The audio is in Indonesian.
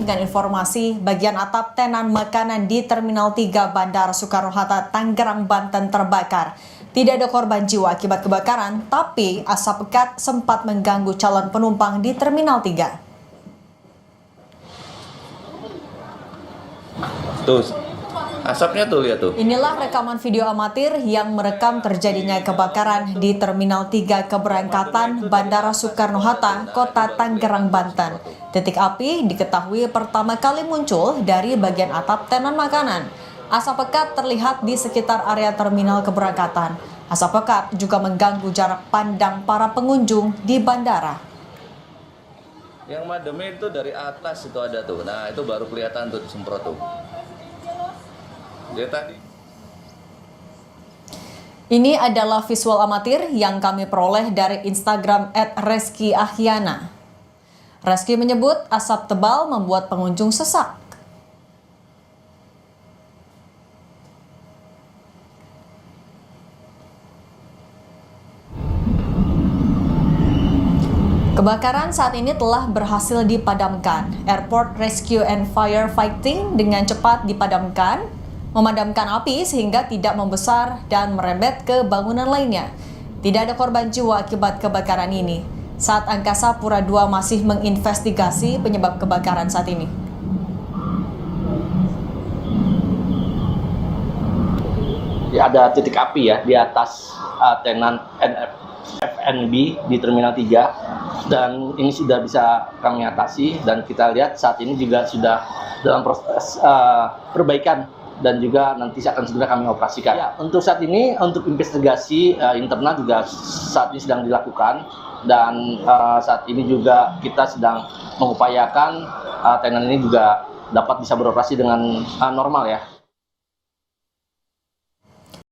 dengan informasi bagian atap tenan makanan di Terminal 3 Bandara Soekarno-Hatta, Tangerang, Banten terbakar. Tidak ada korban jiwa akibat kebakaran, tapi asap pekat sempat mengganggu calon penumpang di Terminal 3. Tuh, asapnya tuh, lihat tuh. Inilah rekaman video amatir yang merekam terjadinya kebakaran di Terminal 3 keberangkatan Bandara Soekarno-Hatta, Kota Tangerang, Banten. Titik api diketahui pertama kali muncul dari bagian atap tenan makanan. Asap pekat terlihat di sekitar area terminal keberangkatan. Asap pekat juga mengganggu jarak pandang para pengunjung di bandara. Yang mademnya itu dari atas itu ada tuh. Nah, itu baru kelihatan tuh semprot tuh. Dia tadi. Ini adalah visual amatir yang kami peroleh dari Instagram @reski_ahyana. Reski menyebut asap tebal membuat pengunjung sesak. Kebakaran saat ini telah berhasil dipadamkan. Airport Rescue and Firefighting dengan cepat dipadamkan, memadamkan api sehingga tidak membesar dan merembet ke bangunan lainnya. Tidak ada korban jiwa akibat kebakaran ini. Saat Angkasa Pura II masih menginvestigasi penyebab kebakaran saat ini. Ya, ada titik api ya di atas tenan FNB di Terminal 3, dan ini sudah bisa kami atasi, dan kita lihat saat ini juga sudah dalam proses perbaikan dan juga nanti akan segera kami operasikan. Ya, untuk saat ini untuk investigasi internal juga saat ini sedang dilakukan, dan saat ini juga kita sedang mengupayakan tenan ini juga dapat bisa beroperasi dengan normal ya.